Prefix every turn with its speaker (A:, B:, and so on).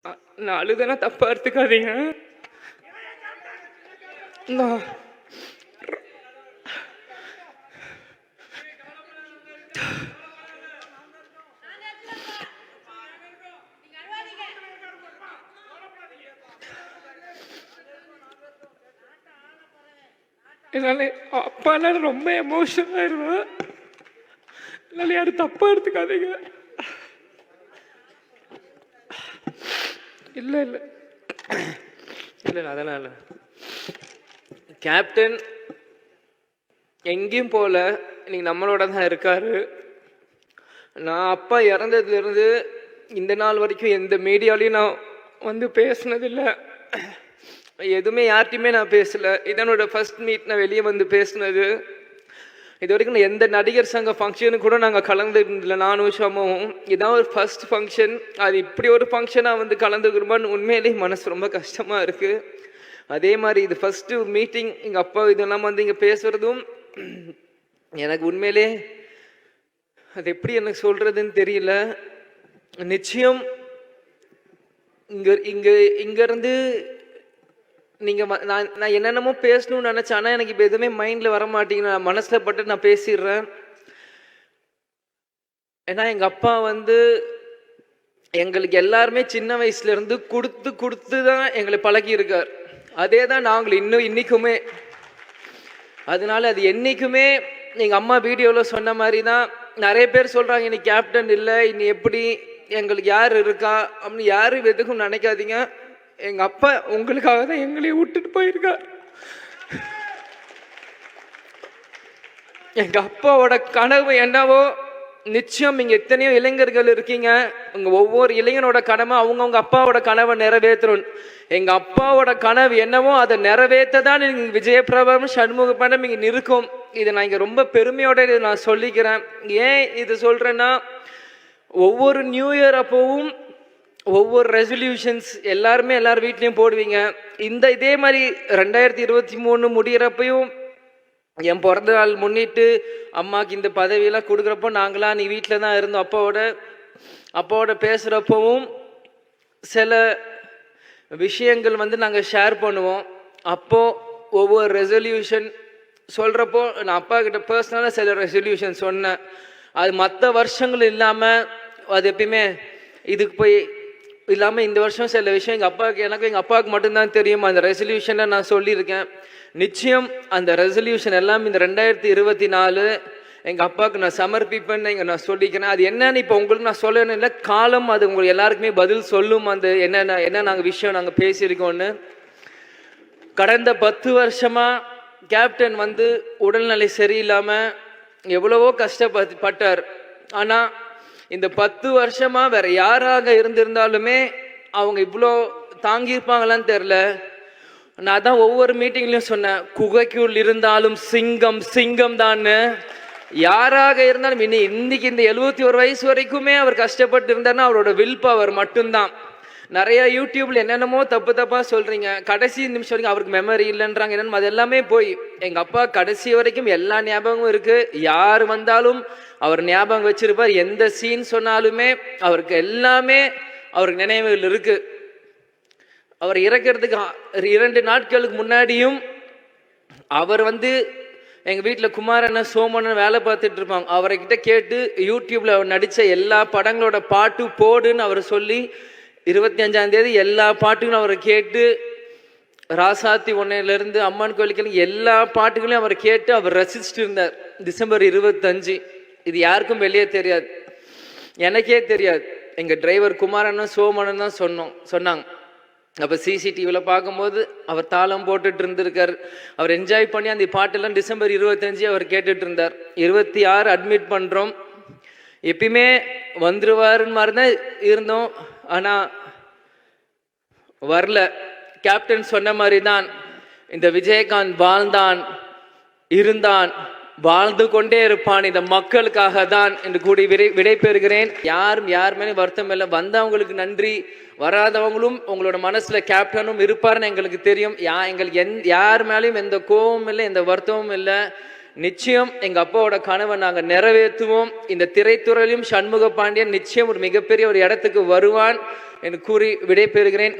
A: நான் அழுதனா தப்பா எடுத்துக்காதீங்க. நான் என்னால அப்பானால ரொம்ப எமோஷனல் ஆயிடுவேன். என்னால யாரும் தப்பா எடுத்துக்காதீங்க. இல்லை இல்லை இல்லை அதெல்லாம் இல்லை. கேப்டன் எங்கேயும் போல இன்னைக்கு நம்மளோட தான் இருக்காரு. நான் அப்பா இறந்ததுலேருந்து இந்த நாள் வரைக்கும் எந்த மீடியாலையும் நான் வந்து பேசினதில்லை. எதுவுமே யார்கிட்டையுமே நான் பேசலை. இதனோட ஃபர்ஸ்ட் மீட் நான் வெளியே வந்து பேசினது. இது வரைக்கும் நான் எந்த நடிகர் சங்க ஃபங்க்ஷனுக்கு கூட நாங்கள் கலந்துருந்தில்லை. நானும் ஷமும் இதான் ஒரு ஃபர்ஸ்ட் ஃபங்க்ஷன். அது இப்படி ஒரு ஃபங்க்ஷனாக வந்து கலந்துக்கிறோமான்னு உண்மையிலேயே மனசு ரொம்ப கஷ்டமாக இருக்குது. அதே மாதிரி இது ஃபஸ்ட்டு மீட்டிங் எங்கள் அப்பா இதெல்லாம் வந்து இங்கே பேசுகிறதும் எனக்கு உண்மையிலே அது எப்படி எனக்கு சொல்கிறதுன்னு தெரியல. நிச்சயம் இங்கேருந்து நீங்கள் நான் என்னென்னமோ பேசணும்னு நினச்சேன். ஆனால் எனக்கு இப்போ எதுவுமே மைண்டில் வர மாட்டேங்குது. நான் மனசில் பட்டு நான் பேசிடுறேன். ஏன்னா எங்கள் அப்பா வந்து எங்களுக்கு எல்லாருமே சின்ன வயசுலேருந்து கொடுத்து தான் எங்களை பழகியிருக்கார். அதே தான் நாங்கள் இன்னைக்குமே. அதனால அது என்றைக்குமே எங்கள் அம்மா வீடியோவில் சொன்ன மாதிரி தான். நிறைய பேர் சொல்கிறாங்க இன்னைக்கு கேப்டன் இல்லை, இனி எப்படி எங்களுக்கு யார் இருக்கா அப்படின்னு. யாரும் எதுக்கும் நினைக்காதீங்க. எங்கள் அப்பா உங்களுக்காக தான் எங்களையும் விட்டுட்டு போயிருக்கார். எங்கள் அப்பாவோட கனவு என்னவோ நிச்சயம் இங்கே எத்தனையோ இளைஞர்கள் இருக்கீங்க. உங்கள் ஒவ்வொரு இளைஞனோட கனவு அவங்கவுங்க அப்பாவோட கனவை நிறைவேற்றணும். எங்கள் அப்பாவோட கனவு என்னவோ அதை நிறைவேற்ற தான் நீங்கள் விஜயபிரபம் சண்முகப்படம் இங்கே நிற்கும். இதை நான் இங்கே ரொம்ப பெருமையோட இதை நான் சொல்லிக்கிறேன். ஏன் இது சொல்கிறேன்னா, ஒவ்வொரு நியூ இயர் அப்போவும் ஒவ்வொரு ரெசல்யூஷன்ஸ் எல்லாருமே எல்லார் வீட்லேயும் போடுவீங்க. இதே மாதிரி 2023 முடிகிறப்பையும் என் பிறந்த நாள் முன்னிட்டு அம்மாவுக்கு இந்த பதவியெல்லாம் கொடுக்குறப்போ நாங்களாம் நீ வீட்டில் தான் இருந்தோம். அப்பாவோட பேசுகிறப்பவும் சில விஷயங்கள் வந்து நாங்கள் ஷேர் பண்ணுவோம். அப்போது ஒவ்வொரு ரெசல்யூஷன் சொல்கிறப்போ நான் அப்பா கிட்ட பர்சனலாக சில ரெசல்யூஷன் சொன்னேன். அது மற்ற வருஷங்கள் இல்லாமல் அது எப்பயுமே இதுக்கு போய் இல்லாமல் இந்த வருஷம் சில விஷயம் எங்கள் அப்பாவுக்கு மட்டும்தான் தெரியும். அந்த ரெசல்யூஷனில் நான் சொல்லியிருக்கேன். நிச்சயம் அந்த ரெசல்யூஷன் எல்லாம் இந்த 2024 எங்கள் அப்பாவுக்கு நான் சமர்ப்பிப்பேன்னு நான் சொல்லிக்கிறேன். அது என்னன்னு இப்போ உங்களுக்கு நான் சொல்லணும் இல்லை, காலம் அது உங்களுக்கு எல்லாருக்குமே பதில் சொல்லும். அந்த என்ன நாங்கள் விஷயம் நாங்கள் பேசியிருக்கோன்னு. கடந்த 10 வருஷமாக கேப்டன் வந்து உடல்நிலை சரியில்லாமல் எவ்வளவோ கஷ்டப்பட்டார். ஆனால் இந்த 10 வருஷமாக வேற யாராக இருந்திருந்தாலுமே அவங்க இவ்வளோ தாங்கியிருப்பாங்களான்னு தெரில. நான் தான் ஒவ்வொரு மீட்டிங்லையும் சொன்னேன், குகைக்குள் இருந்தாலும் சிங்கம் தான்னு. யாராக இருந்தாலும் இன்னைக்கு இந்த 71 வயசு வரைக்குமே அவர் கஷ்டப்பட்டு இருந்தாருன்னா அவரோட வில் பவர் மட்டும்தான். நிறைய யூடியூப்ல என்னென்னமோ தப்பாக சொல்றீங்க. கடைசி நிமிஷம் வரைக்கும் அவருக்கு மெமரி இல்லைன்றாங்க. என்னன்னு அது எல்லாமே போய் எங்கள் அப்பா கடைசி வரைக்கும் எல்லா ஞாபகமும் இருக்கு. யார் வந்தாலும் அவர் ஞாபகம் வச்சிருப்பார். எந்த சீன் சொன்னாலுமே அவருக்கு எல்லாமே அவருக்கு நினைவுகள் இருக்கு. அவர் இறக்கிறதுக்கு 2 நாட்களுக்கு முன்னாடியும் அவர் வந்து எங்கள் வீட்டில் குமாரண்ண சோமண்ணன் வேலை பார்த்துட்டு இருப்பாங்க. அவர்கிட்ட கேட்டு யூடியூப்ல அவர் நடித்த எல்லா படங்களோட பாட்டு போடுன்னு அவர் சொல்லி 25ஆம் தேதி எல்லா பாட்டுகளும் அவரை கேட்டு, ராசாத்தி 1லேருந்து அம்மன் கோயிலுக்கு எல்லா பாட்டுகளையும் அவர் கேட்டு அவர் ரசிச்சுட்டு இருந்தார். டிசம்பர் 25 இது யாருக்கும் வெளியே தெரியாது, எனக்கே தெரியாது. எங்கள் டிரைவர் குமாரண்ணன் சோமண்ணன் தான் சொன்னாங்க. அப்போ சிசிடிவியில் பார்க்கும்போது அவர் தாளம் போட்டுட்டு இருந்திருக்கார். அவர் என்ஜாய் பண்ணி அந்த பாட்டெல்லாம் டிசம்பர் 25 அவர் கேட்டுட்டு இருந்தார். 26 அட்மிட் பண்ணுறோம். எப்பயுமே வந்துருவாருன்னு மாதிரி தான் இருந்தோம். ஆனால் வரல. கேப்டன் சொன்ன மாதிரி தான் இந்த விஜயகாந்த் வாழ்ந்தான், இருந்தான், வாழ்ந்து கொண்டே இருப்பான் இந்த மக்களுக்காக தான் என்று கூடி விடை பெறுகிறேன். யார் மேலே வருத்தம் இல்லை. வந்தவங்களுக்கு நன்றி, வராதவங்களும் உங்களோட மனசுல கேப்டனும் இருப்பார்னு எங்களுக்கு தெரியும். எங்களுக்கு யார் மேலேயும் எந்த கோபமும் இல்லை, எந்த வருத்தமும் இல்லை. நிச்சயம் எங்க அப்பாவோட கனவை நாங்கள் நிறைவேற்றுவோம். இந்த திரைத்துறையிலும் சண்முக பாண்டியன் நிச்சயம் ஒரு மிகப்பெரிய ஒரு இடத்துக்கு வருவான். என்று கூறி விடைபெறுகிறேன்.